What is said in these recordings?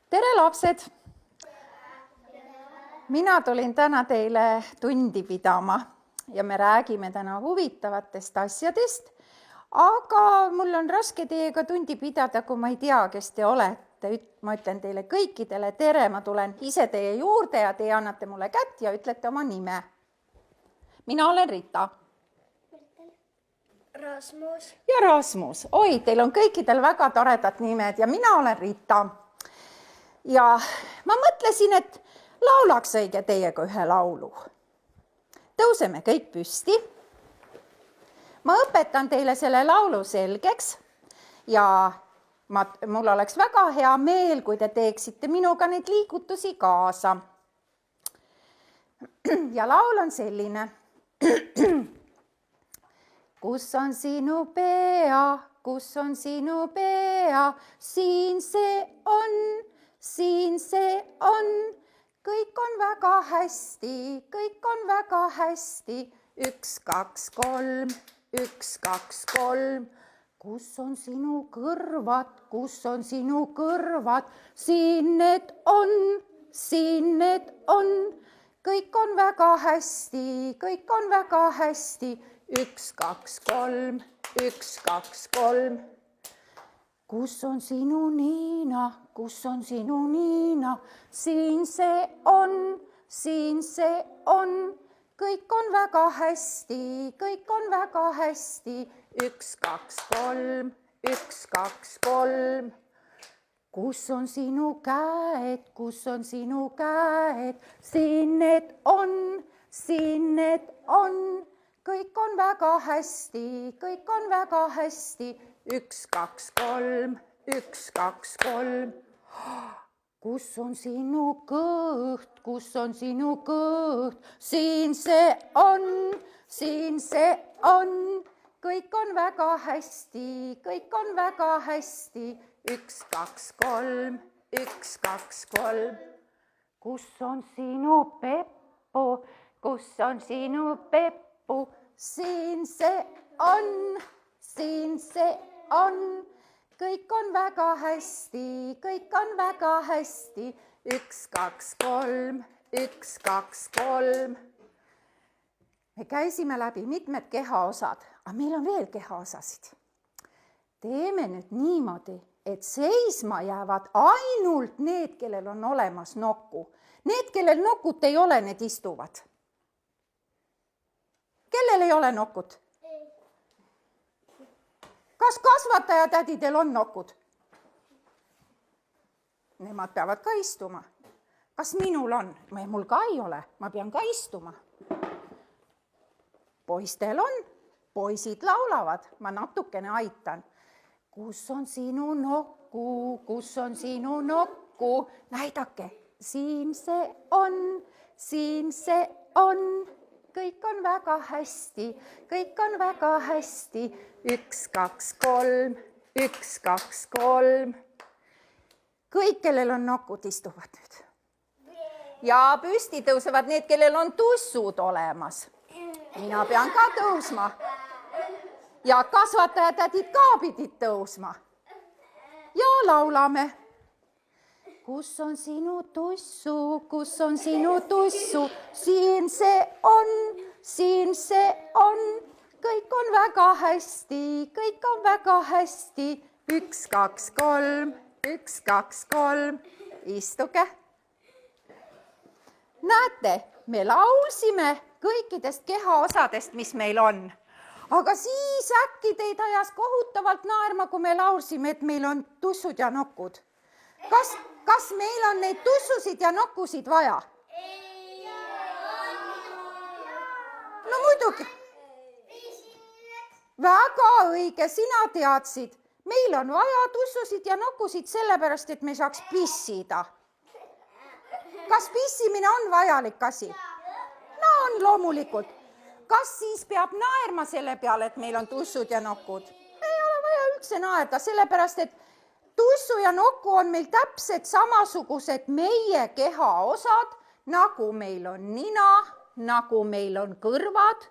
Tere lapsed! Mina tulin täna teile tundi pidama ja me räägime täna huvitavatest asjadest, aga mul on raske teiega tundi pidada, kui ma ei tea, kes te olete. Ma ütlen teile kõikidele tere, ma tulen ise teie juurde ja teie annate mulle kätt ja ütlete oma nime. Mina olen Rita. Rasmus. Ja Rasmus. Oi, teil on kõikidel väga toredad nimed ja mina olen Rita. Ja ma mõtlesin, et laulaks õige teiega ühe laulu. Tõuseme kõik püsti. Ma õpetan teile selle laulu selgeks ja mul oleks väga hea meel, kui te teeksite minuga neid liigutusi kaasa. Ja laul on selline. Kus on sinu pea, kus on sinu pea, siin see on, siin see on. Kõik on väga hästi, kõik on väga hästi. 1, 2, 3, 1, 2, 3. Kus on sinu kõrvad, kus on sinu kõrvad? Siin need on, siin need on. Kõik on väga hästi, kõik on väga hästi. 1, 2, 3, 1, 2, 3. Kus on sinu niina, kus on sinu niina? Siin see on, siin see on. Kõik on väga hästi, kõik on väga hästi. 1, 2, 3, 1, 2, 3. Kus on sinu käed, kus on sinu käed? Siin need on, siin need on. Kõik on väga hästi, kõik on väga hästi. 1, 2, 3, 1, 2, 3. Kus on sinu kõht, kus on sinu kõht? Siin see on, siin see on. Kõik on väga hästi, kõik on väga hästi. 1, 2, 3, 1, 2, 3. Kus on sinu peppu, kus on sinu peppu? Siin see on, siin see on. Kõik on väga hästi, kõik on väga hästi. 1, 2, 3, 1, 2, 3. Me käisime läbi mitmed kehaosad, aga meil on veel kehaosasid. Teeme nüüd niimoodi, et seisma jäävad ainult need, kellel on olemas nokku. Need, kellel nokut ei ole, need istuvad. Kellel ei ole nokut? Kas kasvatajatädidel on nokud? Nemad peavad ka istuma. Kas minul on? Mul ka ei ole, ma pean ka istuma. Poistel on, poisid laulavad, ma natukene aitan. Kus on sinu nokku, kus on sinu nokku? Näidake, siin see on, siin see on. Kõik on väga hästi, kõik on väga hästi. 1, 2, 3, 1, 2, 3. Kõik, kellel on nokud, istuvad nüüd. Ja püsti tõusevad need, kellel on tussud olemas. Mina pean ka tõusma. Ja kasvatajatädid ka pidid tõusma. Ja laulame. Kus on sinu tussu, kus on sinu tussu? Siin see on, siin see on. Kõik on väga hästi, kõik on väga hästi. 1, 2, 3, 1, 2, 3. Istuge. Näete, me laulsime kõikidest kehaosadest, mis meil on. Aga siis äkki teid ajas kohutavalt naerma, kui me laulsime, et meil on tussud ja nokud. Kas meil on neid tussusid ja nokkusid vaja? No muidugi. Väga õige, sina teadsid. Meil on vaja tussusid ja nokkusid sellepärast, et me saaks pissida. Kas pissimine on vajalik asi? No on loomulikult. Kas siis peab naerma selle peale, et meil on tussud ja nokud? Ei ole vaja üldse naerda, sellepärast, et tussu ja nokku on meil täpselt samasugused meie kehaosad, nagu meil on nina, nagu meil on kõrvad.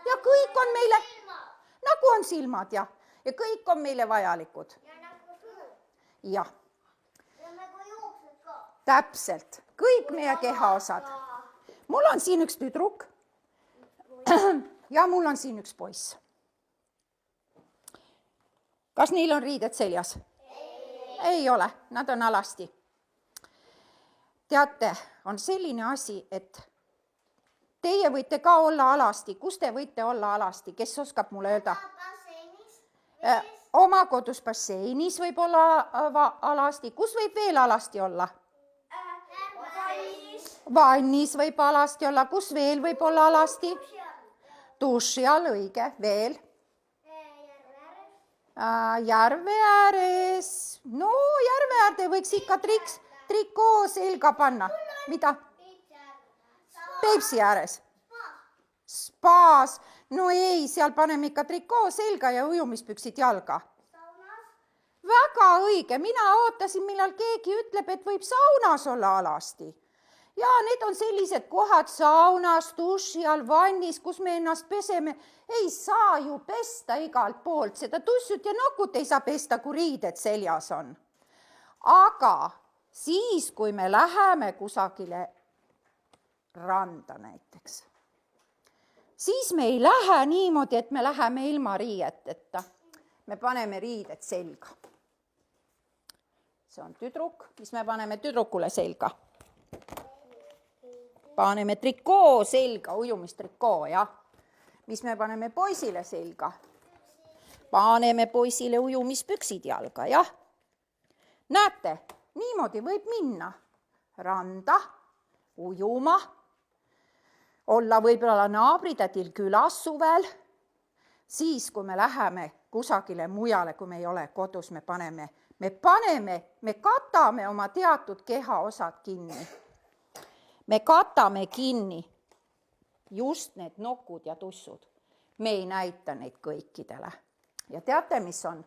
Ja kõik on meile, nagu on silmad, jah. Ja kõik on meile vajalikud. Jah. täpselt, kõik meie kehaosad. Mul on siin üks tüdruk ja mul on siin üks poiss. Kas neil on riided seljas? Ei ole, nad on alasti. Teate, on selline asi, et teie võite ka olla alasti. Kus te võite olla alasti? Kes oskab mulle öelda? Oma kodus basseinis võib olla alasti. Kus võib veel alasti olla? Vannis võib alasti olla. Kus veel võib olla alasti? Duši all, õige. Veel? Järve ääres. No järve äärde võiks ikka trikoo selga panna. Mida? Peipsi ääres. Spaas. No ei, seal paneme ikka trikoo selga ja ujumispüksid jalga. Väga õige. Mina ootasin, millal keegi ütleb, et võib saunas olla alasti. Ja need on sellised kohad saunas, duši all, vannis, kus me ennast peseme. Ei saa ju pesta igalt poolt. Seda tussut ja nokut ei saa pesta, kui riided seljas on. Aga siis, kui me läheme kusagile randa näiteks, siis me ei lähe niimoodi, et me läheme ilma riieteta. Me paneme riided selga. See on tüdruk, mis me paneme tüdrukule selga. Paneme trikoo selga, ujumistrikoo, jah. Mis me paneme poisile selga? Paneme poisile ujumispüksid jalga, jah. Näete, niimoodi võib minna randa, ujuma, olla võib-olla naabritädil külas suvel, siis kui me läheme kusagile mujale, kui me ei ole kodus, me katame oma teatud kehaosad kinni. Me katame kinni just need nokud ja tussud. Me ei näita neid kõikidele. Ja teate, mis on?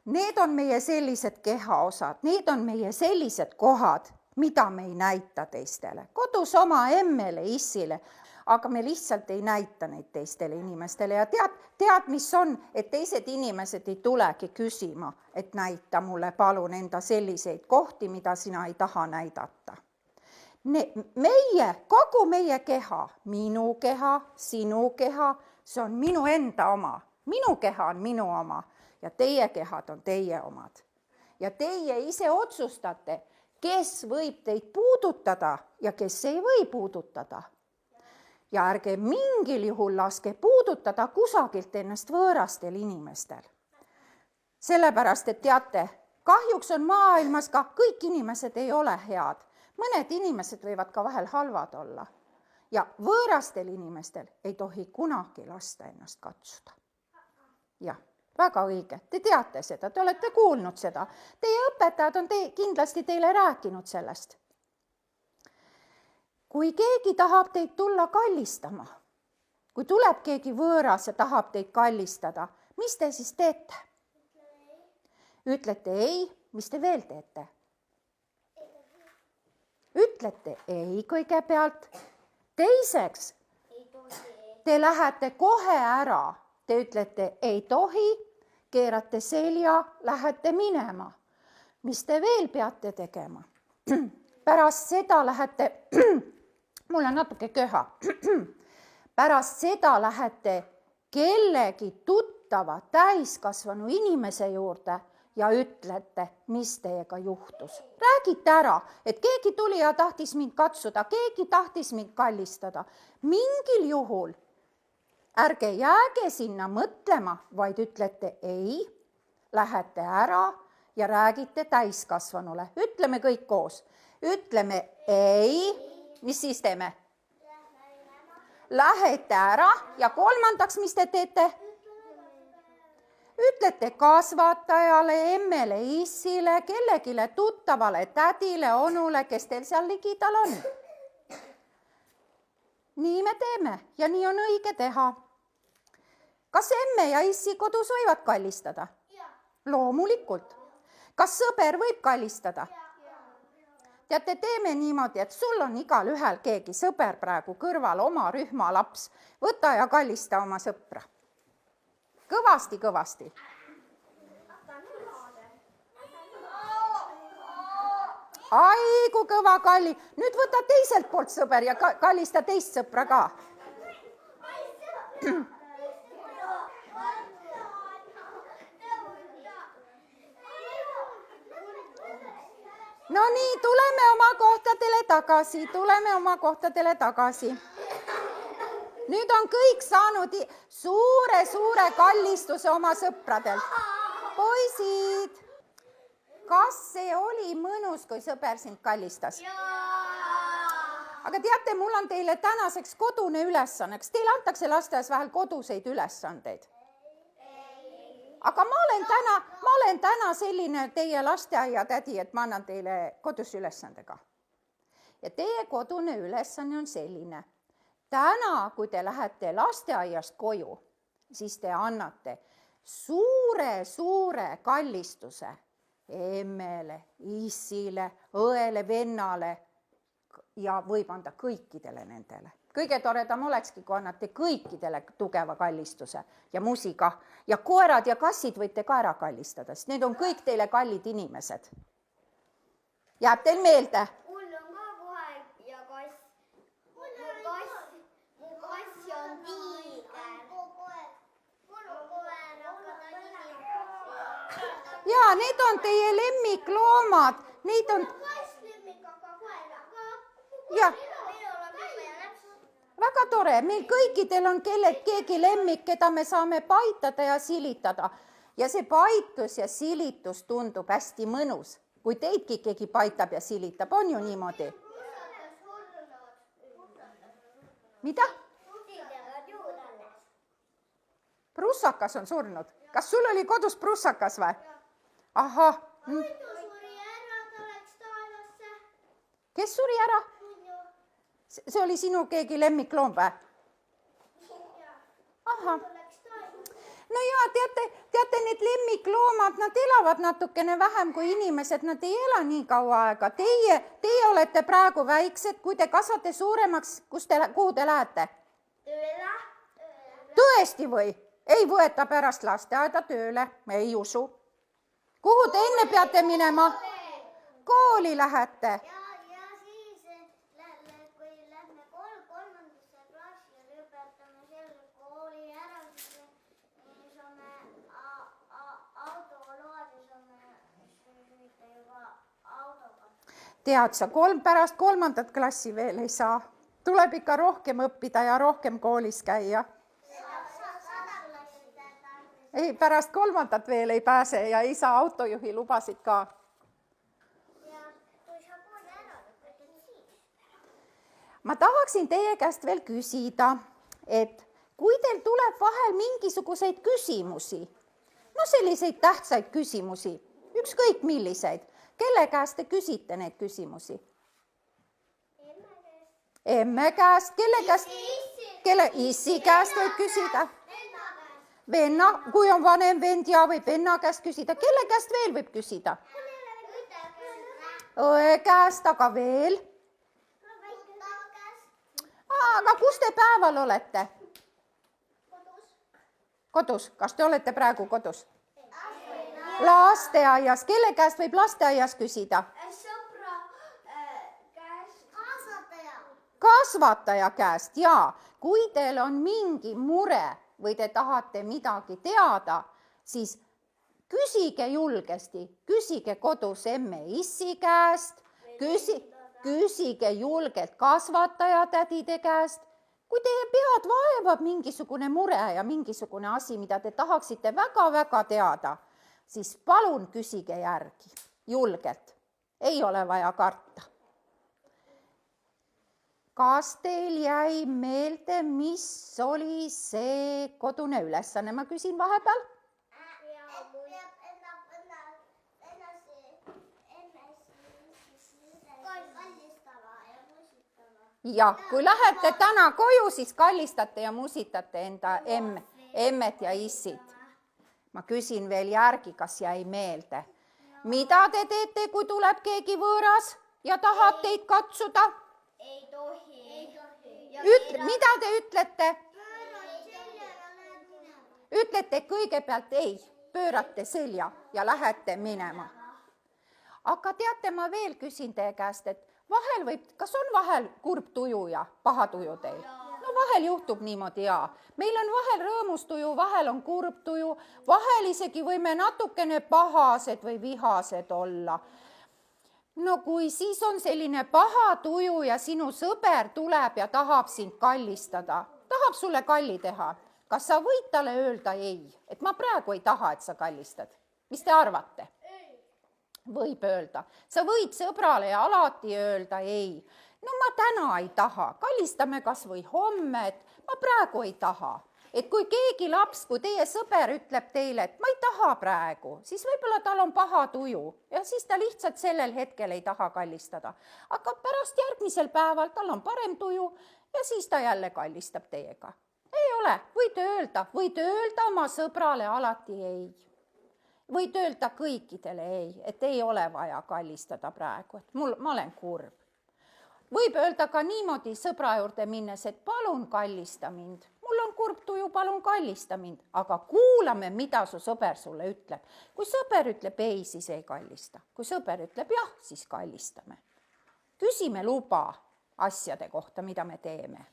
Need on meie sellised kehaosad, need on meie sellised kohad, mida me ei näita teistele. Kodus oma emmele, issile, aga me lihtsalt ei näita neid teistele inimestele. Ja tead, mis on, et teised inimesed ei tulegi küsima, et näita mulle palun enda selliseid kohti, mida sina ei taha näidata. Kogu meie keha, minu keha, sinu keha, see on minu enda oma. Minu keha on minu oma ja teie kehad on teie omad. Ja teie ise otsustate, kes võib teid puudutada ja kes ei või puudutada. Ja ärge mingil juhul laske puudutada kusagilt ennast võõrastel inimestel. Sellepärast, et teate, kahjuks on maailmas ka kõik inimesed ei ole head. Mõned inimesed võivad ka vahel halvad olla. Ja võõrastel inimestel ei tohi kunagi lasta ennast katsuda. Jah, väga õige. Te teate seda, te olete kuulnud seda. Teie õpetajad on kindlasti teile rääkinud sellest. Kui keegi tahab teid tulla kallistama, kui tuleb keegi võõras ja tahab teid kallistada, mis te siis teete? Ütlete ei, mis te veel teete? Ütlete ei kõigepealt. Teiseks, te lähete kohe ära. Te ütlete ei tohi, keerate selja, lähete minema. Mis te veel peate tegema? Pärast seda lähete, mul on natuke köha, pärast seda lähete kellegi tuttava täiskasvanu inimese juurde ja ütlete, mis teiega juhtus. Räägite ära, et keegi tuli ja tahtis mind katsuda, keegi tahtis mind kallistada. Mingil juhul ärge jääge sinna mõtlema, vaid ütlete ei, lähete ära ja räägite täiskasvanule. Ütleme kõik koos. Ütleme ei, mis siis teeme? Lähete ära ja kolmandaks, mis te teete? Ütlete kasvatajale, emmele, issile, kellegile tuttavale, tädile, onule, kes teil seal ligidal on. Nii me teeme ja nii on õige teha. Kas emme ja issi kodus võivad kallistada? Loomulikult. Kas sõber võib kallistada? Teate, teeme niimoodi, et sul on igal ühel keegi sõber praegu kõrval, oma rühma laps. Võta ja kallista oma sõpra. Kõvasti. ai, kui kõva Kalli. Nüüd võta teiselt poolt sõber ja kallista teist sõpra ka. No nii, tuleme oma kohtadele tagasi. Nüüd on kõik saanud suure kallistuse oma sõpradelt. Poisid, kas see oli mõnus, kui sõber sind kallistas? Aga teate, mul on teile tänaseks kodune ülesanne. Kas teile antakse lasteaias vahel koduseid ülesandeid? Aga ma olen täna selline teie lasteaiatädi, et ma annan teile kodus ülesandega. Ja teie kodune ülesanne on selline. Täna, kui te lähete lasteaiast koju, siis te annate suure kallistuse emmele, issile, õele, vennale ja võib anda kõikidele nendele. Kõige toredam olekski, kui annate kõikidele tugeva kallistuse ja musika. Ja koerad ja kassid võite ka ära kallistada, sest need on kõik teile kallid inimesed. Jääb teil meelde? Mul on ka koer ja kass. Mu kass on tiiger. Mul on koer, aga ta nimi. Jaa, need on teie lemmikloomad. Need on... Kass lemmik, aga koer ka. Jah. Väga tore, meil kõikidel on keegi lemmik, keda me saame paitada ja silitada. Ja see paitus ja silitus tundub hästi mõnus, kui teidki keegi paitab ja silitab, on ju niimoodi? Mida? Prussakas on surnud. Kas sul oli kodus prussakas või? Ahah. Kes suri ära? See oli sinu keegi lemmikloom või? Ahah. No jaa, teate, need lemmikloomad, nad elavad natukene vähem kui inimesed, nad ei ela nii kaua aega. Teie olete praegu väiksed, kui te kasvate suuremaks, kuhu te lähete? Tööle. Tõesti või? Ei võeta pärast lasteaeda tööle, ei usu. Kuhu te enne peate minema? Kooli lähete. Tead sa, pärast 3. klassi veel ei saa. Tuleb ikka rohkem õppida ja rohkem koolis käia. Ei, pärast 3. veel ei pääse ja ei saa autojuhi lubasid ka. Ma tahaksin teie käest veel küsida, et kui teil tuleb vahel mingisuguseid küsimusi, no selliseid tähtsaid küsimusi, ükskõik milliseid, kelle käest te küsite neid küsimusi? Emme käest. Kelle käest? Issi käest võib küsida. Venna, kui on vanem vend ja võib venna käest küsida. Kelle käest veel võib küsida? Õe käest, aga veel? Aga kus te päeval olete? Kodus. Kas te olete praegu kodus? Lasteaias. Kelle käest võib lasteaias küsida? Sõbra käest. Kasvataja käest, jaa. Kui teil on mingi mure või te tahate midagi teada, siis küsige julgesti. Küsige kodus emme issi käest, küsige julgelt kasvataja tädide käest. Kui teie pead vaevab mingisugune mure ja mingisugune asi, mida te tahaksite väga-väga teada, siis palun küsige järgi, julgelt. Ei ole vaja karta. Kas teil jäi meelde, mis oli see kodune ülesanne? Ma küsin vahepeal. Ja, kui lähete täna koju, siis kallistate ja musitate enda emmet ja issit. Ma küsin veel järgi, kas jäi meelde. Mida te teete, kui tuleb keegi võõras ja tahab teid katsuda? Ei tohi. Mida te ütlete? Ütlete kõigepealt ei, pöörate selja ja lähete minema. aga teate, ma veel küsin teie käest, et vahel kas on vahel kurb tuju ja paha tuju teil? No vahel juhtub niimoodi ja meil on vahel rõõmus tuju, vahel on kurb tuju, vahel isegi võime natukene pahased või vihased olla. No kui siis on selline paha tuju ja sinu sõber tuleb ja tahab sind kallistada, tahab sulle kalli teha, kas sa võid talle öelda ei, et ma praegu ei taha, et sa kallistad? Mis te arvate? Võib öelda. Sa võid sõbrale ja alati öelda ei. No ma täna ei taha, kallistame kas või homme, et ma praegu ei taha. Et kui keegi laps, kui teie sõber ütleb teile, et ma ei taha praegu, siis võib-olla tal on paha tuju ja siis ta lihtsalt sellel hetkel ei taha kallistada. Aga pärast järgmisel päeval tal on parem tuju ja siis ta jälle kallistab teiega. Ei ole, võid öelda oma sõbrale alati ei. Võid öelda kõikidele ei, et ei ole vaja kallistada praegu, et ma olen kurb. Võib öelda ka niimoodi sõbra juurde minnes, et palun kallista mind. Mul on kurb tuju, palun kallista mind. Aga kuulame, mida su sõber sulle ütleb. Kui sõber ütleb ei, siis ei kallista. Kui sõber ütleb jah, siis kallistame. Küsime luba asjade kohta, mida me teeme.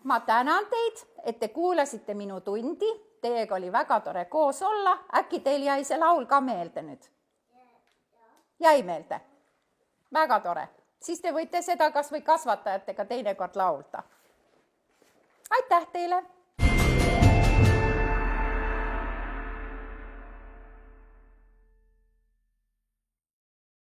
Ma tänan teid, et te kuulasite minu tundi. Teiega oli väga tore koos olla. Äkki teil jäi see laul ka meelde nüüd? Jäi meelde? Väga tore. Siis te võite seda kas või kasvatajatega teinekord laulda. Aitäh teile!